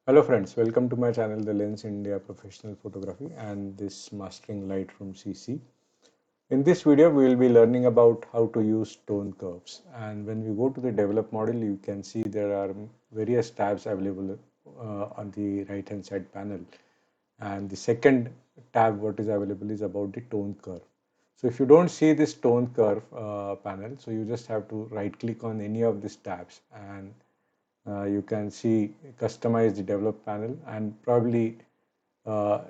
Hello friends, welcome to my channel The Lens India Professional Photography and this Mastering Lightroom CC. In this video we will be learning about how to use tone curves, and when we go to the develop model you can see there are various tabs available on the right hand side panel, and the second tab what is available is about the tone curve. So if you don't see this tone curve panel, so you just have to right click on any of these tabs and you can see customize the develop panel, and probably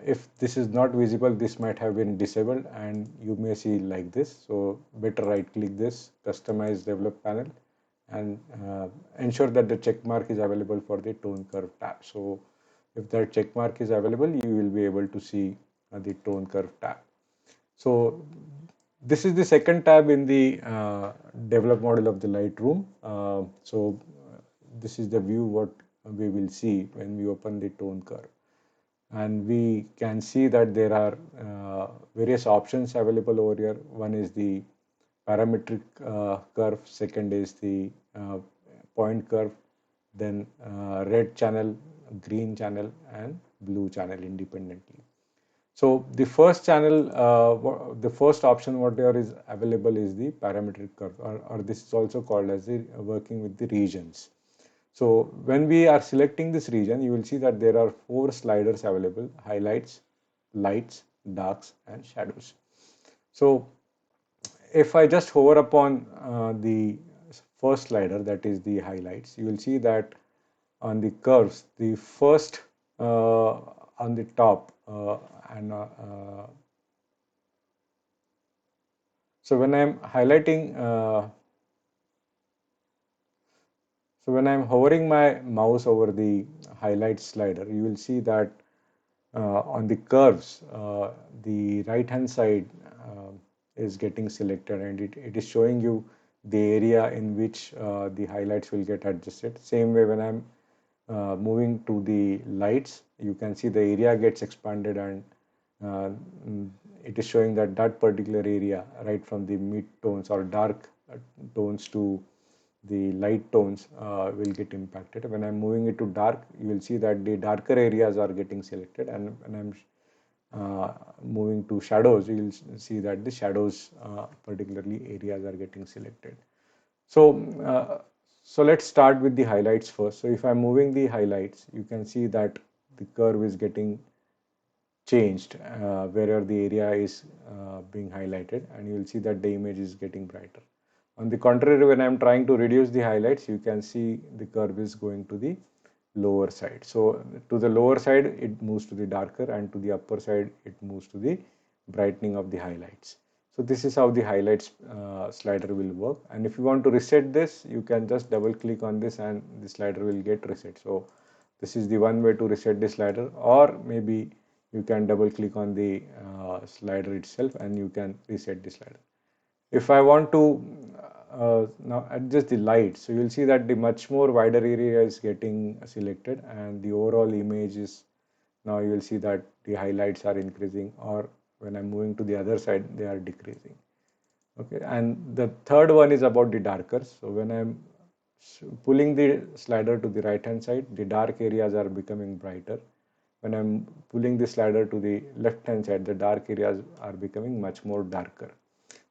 if this is not visible this might have been disabled and you may see like this. So better right click this customize develop panel and ensure that the check mark is available for the tone curve tab. So if that check mark is available you will be able to see the tone curve tab. So this is the second tab in the develop model of the Lightroom. This is the view what we will see when we open the tone curve, and we can see that there are various options available over here. One is the parametric curve, second is the point curve, then red channel, green channel and blue channel independently. So the first channel, the first option whatever is available is the parametric curve, or this is also called as the working with the regions. So when we are selecting this region, you will see that there are 4 sliders available: highlights, lights, darks and shadows. So if I just hover upon the first slider, that is the highlights, you will see that on the curves, the first on the top and so when I'm highlighting so when I'm hovering my mouse over the highlight slider, you will see that on the curves, the right hand side is getting selected, and it is showing you the area in which the highlights will get adjusted. Same way when I'm moving to the lights, you can see the area gets expanded, and uh, it is showing that that particular area, right from the mid tones or dark tones to the light tones, will get impacted. When I'm moving it to dark, you will see that the darker areas are getting selected, and when I'm moving to shadows, you will see that the shadows, particularly areas, are getting selected. So, let's start with the highlights first. So if I'm moving the highlights, you can see that the curve is getting changed wherever the area is being highlighted, and you will see that the image is getting brighter. On the contrary, when I'm trying to reduce the highlights, you can see the curve is going to the lower side. So to the lower side it moves to the darker, and to the upper side it moves to the brightening of the highlights. So this is how the highlights slider will work, and if you want to reset this, you can just double click on this and the slider will get reset. So this is the one way to reset the slider, or maybe you can double click on the slider itself and you can reset the slider. If I want to now adjust the light, so you'll see that the much more wider area is getting selected, and the overall image is, now you will see that the highlights are increasing, or when I'm moving to the other side they are decreasing. Okay, and the third one is about the darkers. So when I'm pulling the slider to the right hand side, the dark areas are becoming brighter. When I'm pulling the slider to the left hand side, the dark areas are becoming much more darker.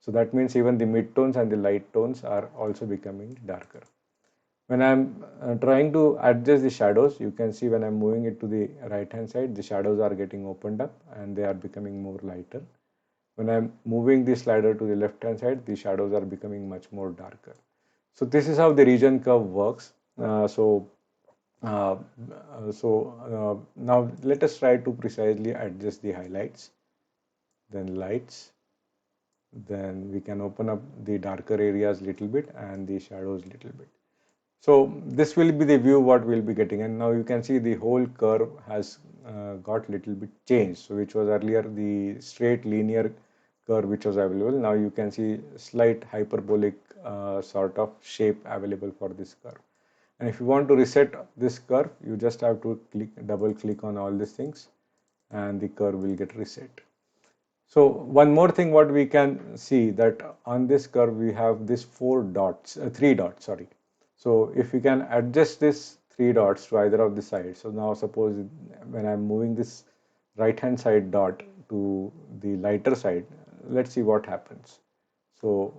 So that means even the mid tones and the light tones are also becoming darker. When I'm trying to adjust the shadows, you can see when I'm moving it to the right hand side, the shadows are getting opened up and they are becoming more lighter. When I'm moving the slider to the left hand side, the shadows are becoming much more darker. So this is how the region curve works. Uh, Now let us try to precisely adjust the highlights, then lights, then we can open up the darker areas little bit and the shadows little bit. So this will be the view what we'll be getting, and now you can see the whole curve has got little bit changed. So which was earlier the straight linear curve which was available, now you can see slight hyperbolic sort of shape available for this curve. And if you want to reset this curve, you just have to double click on all these things and the curve will get reset. So one more thing what we can see, that on this curve we have this 3 dots, sorry. So if we can adjust this three dots to either of the sides. So now suppose when I'm moving this right hand side dot to the lighter side, let's see what happens. So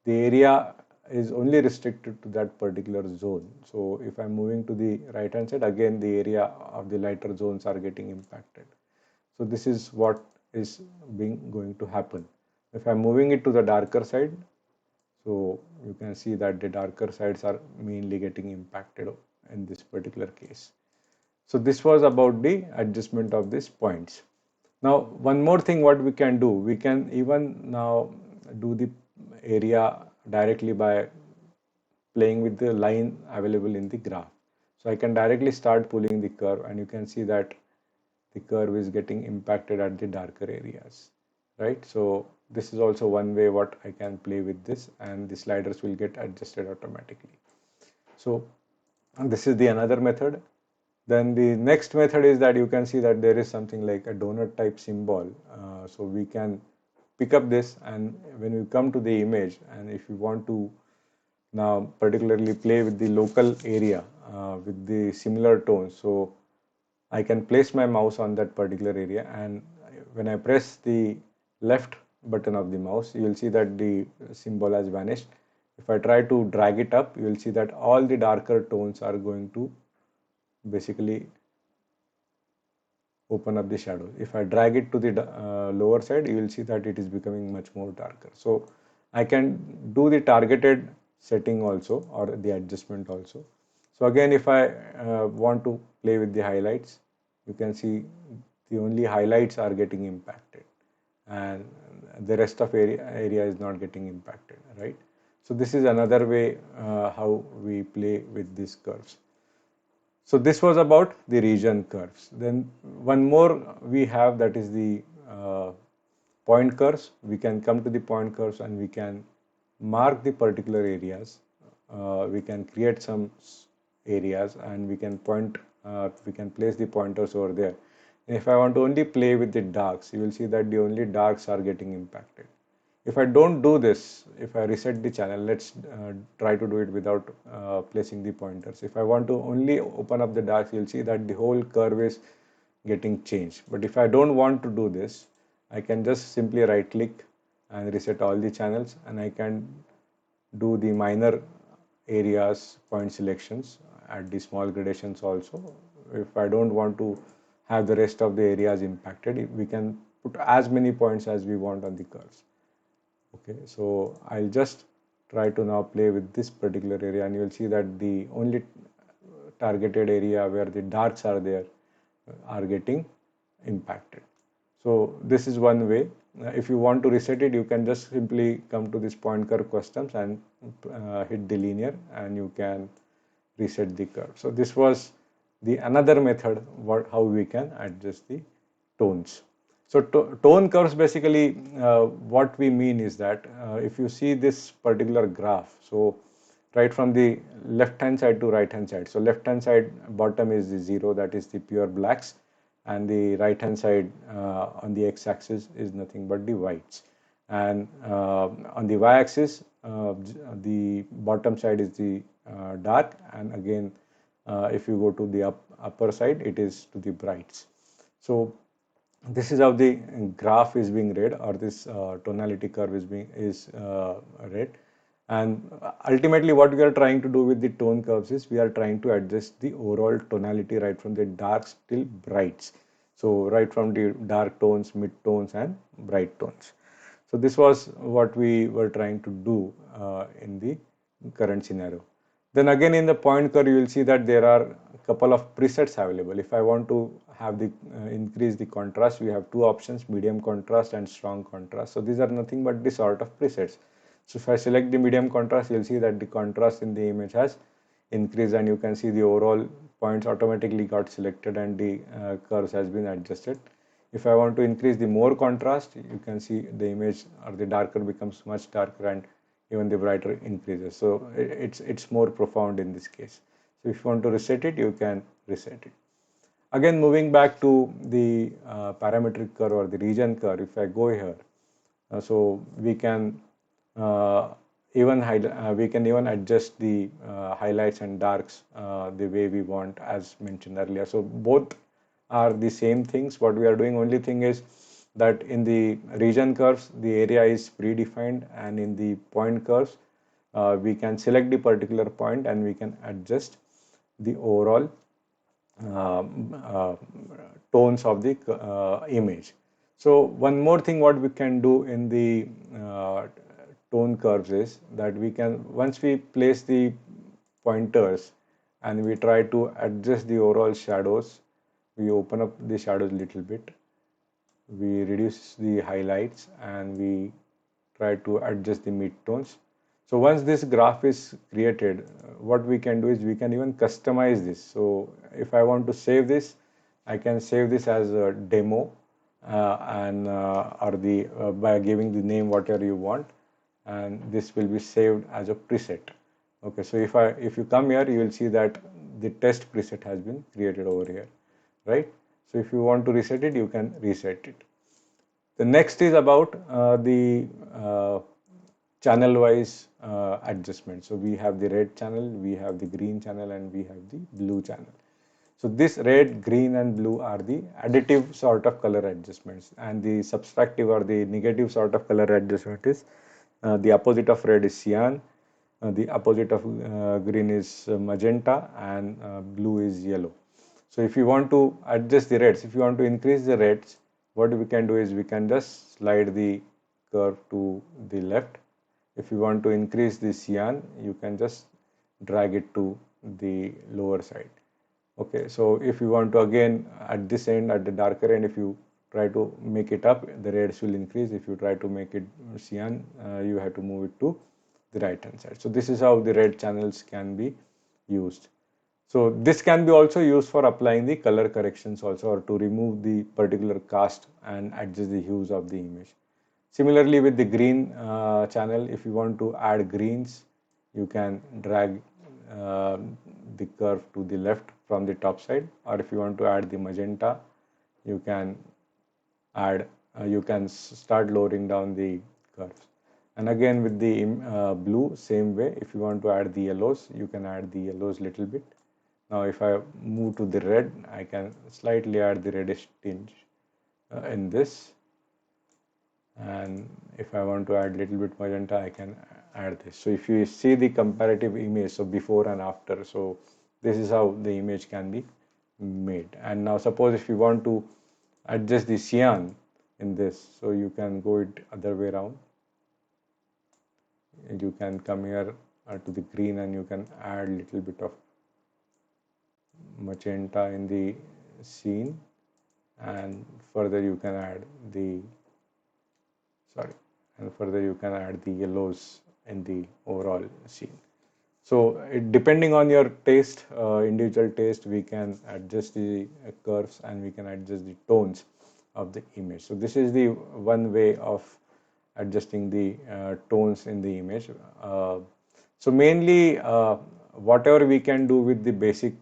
the area is only restricted to that particular zone. So if I'm moving to the right hand side, again the area of the lighter zones are getting impacted. So this is what is going to happen. If I'm moving it to the darker side, so you can see that the darker sides are mainly getting impacted in this particular case. So this was about the adjustment of these points. Now one more thing what we can do, we can even now do the area directly by playing with the line available in the graph. So I can directly start pulling the curve, and you can see that the curve is getting impacted at the darker areas, right? So this is also one way what I can play with this, and the sliders will get adjusted automatically. So this is the another method. Then the next method is that you can see that there is something like a donut type symbol. So we can pick up this, and when we come to the image, and if you want to now particularly play with the local area with the similar tones, so I can place my mouse on that particular area, and when I press the left button of the mouse, you will see that the symbol has vanished. If I try to drag it up, you will see that all the darker tones are going to basically open up the shadow. If I drag it to the lower side, you will see that it is becoming much more darker. So I can do the targeted setting also, or the adjustment also. So again, if I want to play with the highlights, you can see the only highlights are getting impacted, and the rest of area is not getting impacted, right? So this is another way how we play with these curves. So this was about the region curves. Then one more we have, that is the point curves. We can come to the point curves and we can mark the particular areas. We can create some areas and we can we can place the pointers over there. And if I want to only play with the darks, you will see that the only darks are getting impacted. If I don't do this, if I reset the channel, let's try to do it without placing the pointers. If I want to only open up the darks, you'll see that the whole curve is getting changed. But if I don't want to do this, I can just simply right click and reset all the channels, and I can do the minor areas point selections at the small gradations also. If I don't want to have the rest of the areas impacted, we can put as many points as we want on the curves. Okay, so I'll just try to now play with this particular area, and you will see that the only targeted area where the darks are there are getting impacted. So this is one way. If you want to reset it, you can just simply come to this point curve customs and hit the linear, and you can reset the curve. So this was the another method how we can adjust the tones. So tone curves, basically what we mean is that if you see this particular graph, so right from the left hand side to right hand side, so left hand side bottom is the 0, that is the pure blacks, and the right hand side on the x axis is nothing but the whites, and on the y axis the bottom side is the dark, and again if you go to the upper side, it is to the brights. So this is how the graph is being read, or this tonality curve is read. And ultimately what we are trying to do with the tone curves is we are trying to adjust the overall tonality right from the darks till brights. So right from the dark tones, mid tones and bright tones. So this was what we were trying to do in the current scenario. Then again in the point curve, you will see that there are a couple of presets available. If I want to have the increase the contrast, we have two options: medium contrast and strong contrast. So these are nothing but the sort of presets. So if I select the medium contrast, you'll see that the contrast in the image has increased, and you can see the overall points automatically got selected and the curves has been adjusted. If I want to increase the more contrast, you can see the image or the darker becomes much darker, and even the brighter increases. So it's more profound in this case. So if you want to reset it, you can reset it. Again, moving back to the parametric curve or the region curve, if I go here, so we can even adjust the highlights and darks the way we want, as mentioned earlier. So both are the same things. What we are doing, only thing is that in the region curves, the area is predefined, and in the point curves, we can select the particular point and we can adjust the overall tones of the image. So one more thing what we can do in the tone curves is that we can, once we place the pointers and we try to adjust the overall shadows, we open up the shadows a little bit, we reduce the highlights, and we try to adjust the midtones. So once this graph is created, what we can do is we can even customize this. So if I want to save this, I can save this as a demo, and or the by giving the name whatever you want, and this will be saved as a preset. Okay, so if you come here, you will see that the test preset has been created over here, right? So if you want to reset it, you can reset it. The next is about the channel wise adjustment. So we have the red channel, we have the green channel, and we have the blue channel. So this red, green, and blue are the additive sort of color adjustments, and the subtractive or the negative sort of color adjustment is the opposite of red is cyan, the opposite of green is magenta, and blue is yellow. So if you want to adjust the reds, if you want to increase the reds, what we can do is we can just slide the curve to the left. If you want to increase the cyan, you can just drag it to the lower side. Okay, so if you want to, again, at this end, at the darker end, if you try to make it up, the reds will increase. If you try to make it cyan, you have to move it to the right hand side. So this is how the red channels can be used. So this can be also used for applying the color corrections also, or to remove the particular cast and adjust the hues of the image. Similarly with the green channel, if you want to add greens, you can drag the curve to the left from the top side, or if you want to add the magenta, you can add, you can start lowering down the curves. And again with the blue, same way, if you want to add the yellows, you can add the yellows little bit. Now if I move to the red, I can slightly add the reddish tinge in this, and if I want to add little bit magenta, I can add this. So if you see the comparative image, so before and after, so this is how the image can be made. And now suppose if you want to adjust the cyan in this, so you can go it other way around, and you can come here to the green, and you can add little bit of magenta in the scene, and further you can add the yellows in the overall scene. So depending on your taste, individual taste, we can adjust the curves and we can adjust the tones of the image. So this is the one way of adjusting the tones in the image. So mainly whatever we can do with the basic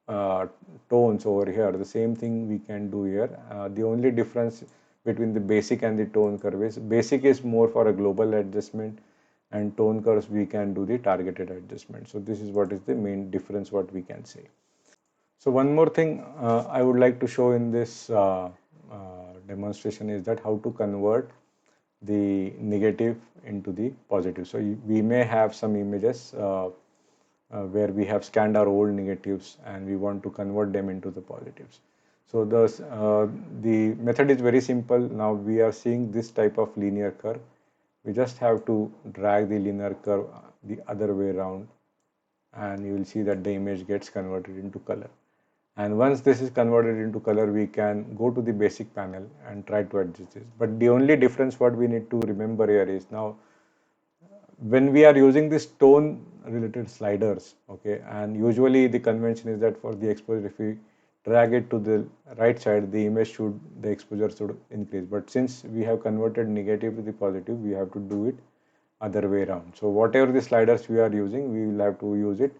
tones over here, the same thing we can do here. The only difference between the basic and the tone curve is basic is more for a global adjustment, and tone curves we can do the targeted adjustment. So this is what is the main difference what we can say. So one more thing I would like to show in this demonstration is that how to convert the negative into the positive. So we may have some images where we have scanned our old negatives and we want to convert them into the positives. So the method is very simple. Now we are seeing this type of linear curve. We just have to drag the linear curve the other way around, and you will see that the image gets converted into color. And once this is converted into color, we can go to the basic panel and try to adjust this. But the only difference what we need to remember here is, now when we are using this tone related sliders, okay, and usually the convention is that for the exposure, if we drag it to the right side, the exposure should increase. But since we have converted negative to the positive, we have to do it other way around. So whatever the sliders we are using, we will have to use it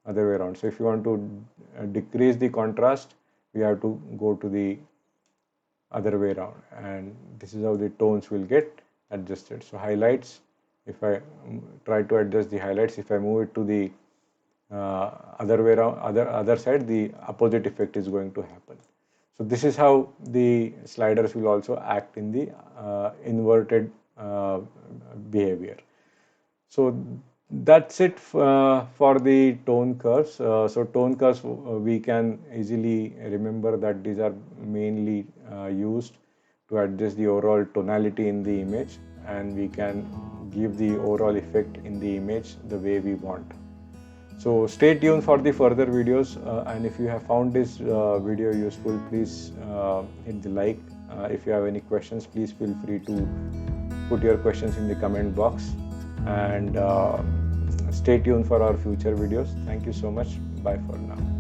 other way around. So if you want to decrease the contrast, we have to go to the other way around, and this is how the tones will get adjusted. So highlights, if I try to adjust the highlights, if I move it to the other way around, other side, the opposite effect is going to happen. So this is how the sliders will also act in the inverted behavior. So that's it for the tone curves. So tone curves, we can easily remember that these are mainly used to adjust the overall tonality in the image, and we can give the overall effect in the image the way we want. So stay tuned for the further videos, and if you have found this video useful, please hit the like. If you have any questions, please feel free to put your questions in the comment box, and stay tuned for our future videos. Thank you so much. Bye for now.